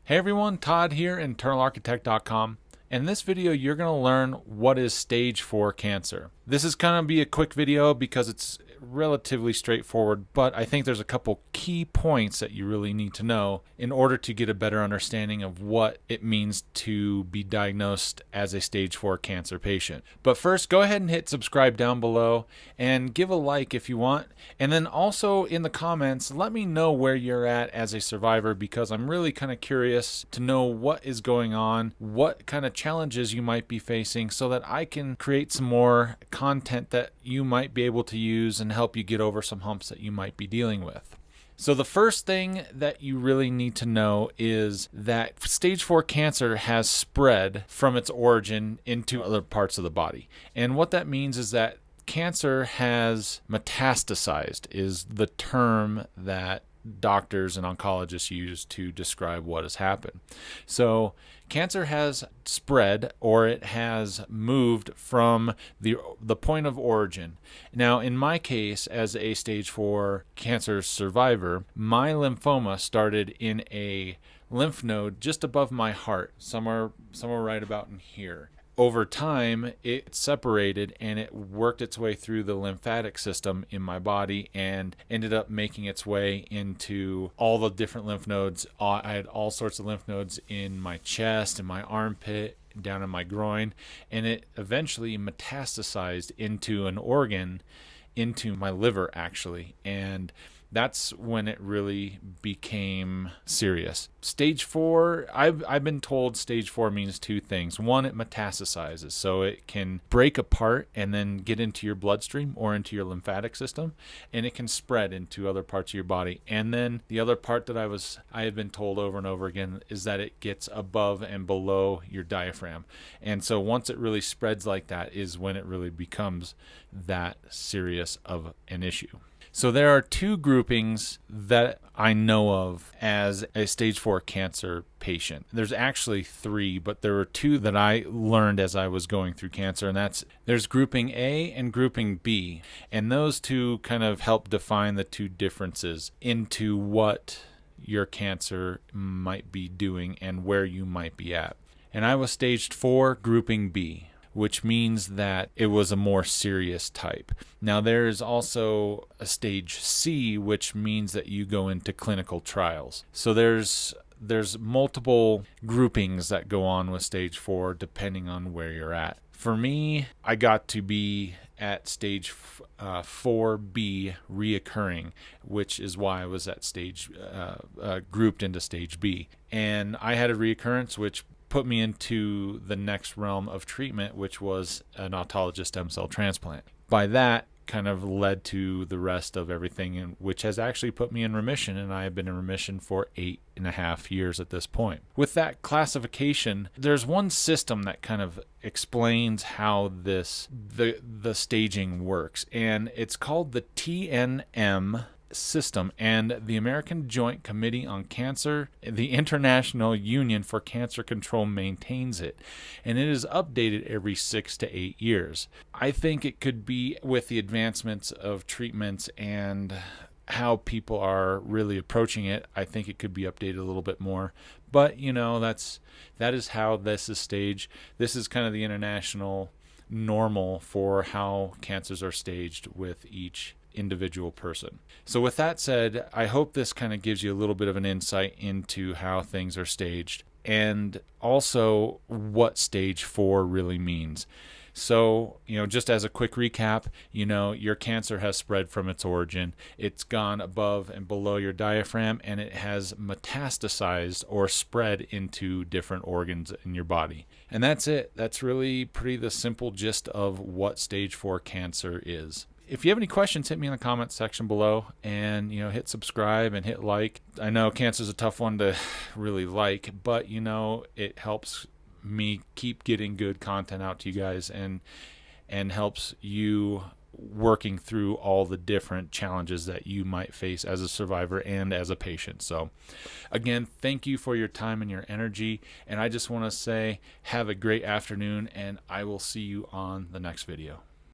Hey everyone, Todd here, internalarchitect.com. In this video, you're going to learn what is stage 4 cancer. This is going to be a quick video because it's relatively straightforward, but I think there's a couple key points that you really need to know in order to get a better understanding of what it means to be diagnosed as a stage 4 cancer patient. But first, go ahead and hit subscribe down below and give a like if you want. And then also in the comments, let me know where you're at as a survivor, because I'm really kind of curious to know what is going on, what kind of challenges you might be facing, so that I can create some more content that you might be able to use and help you get over some humps that you might be dealing with. So the first thing that you really need to know is that stage 4 cancer has spread from its origin into other parts of the body. And what that means is that cancer has metastasized, is the term that doctors and oncologists use to describe what has happened. So cancer has spread, or it has moved from the point of origin. Now, in my case, as a stage 4 cancer survivor, my lymphoma started in a lymph node just above my heart, somewhere right about in here. Over time, it separated and it worked its way through the lymphatic system in my body and ended up making its way into all the different lymph nodes. I had all sorts of lymph nodes in my chest, in my armpit, down in my groin, and it eventually metastasized into an organ, into my liver actually. And that's when it really became serious. Stage 4, I've been told stage 4 means two things. One, it metastasizes, so it can break apart and then get into your bloodstream or into your lymphatic system, and it can spread into other parts of your body. And then the other part that I had been told over and over again is that it gets above and below your diaphragm. And so once it really spreads like that is when it really becomes that serious of an issue. So there are two groupings that I know of as a stage 4 cancer patient. There's actually three, but there were two that I learned as I was going through cancer, and there's grouping A and grouping B. And those two kind of help define the two differences into what your cancer might be doing and where you might be at. And I was stage 4 grouping B, which means that it was a more serious type. Now, there is also a stage C, which means that you go into clinical trials. So there's multiple groupings that go on with stage 4 depending on where you're at. For me, I got to be at stage 4B, reoccurring, which is why I was at stage grouped into stage B. And I had a reoccurrence, which put me into the next realm of treatment, which was an autologous stem cell transplant. By that kind of led to the rest of everything, which has actually put me in remission, and I have been in remission for 8.5 years at this point. With that classification, there's one system that kind of explains how the staging works, and it's called the TNM System, and the American Joint Committee on Cancer, the International Union for Cancer Control, maintains it, and it is updated every 6 to 8 years. I think it could be, with the advancements of treatments and how people are really approaching it, I think it could be updated a little bit more. But that is how this is staged. This is kind of the international normal for how cancers are staged with each individual person. So with that said, I hope this kind of gives you a little bit of an insight into how things are staged, and also what stage 4 really means. So, just as a quick recap, your cancer has spread from its origin. It's gone above and below your diaphragm, and it has metastasized or spread into different organs in your body. And that's it. That's really pretty the simple gist of what stage 4 cancer is. If you have any questions, hit me in the comments section below, and hit subscribe and hit like. I know cancer is a tough one to really like, but it helps me keep getting good content out to you guys, and helps you working through all the different challenges that you might face as a survivor and as a patient. So again, thank you for your time and your energy, and I just want to say have a great afternoon, and I will see you on the next video.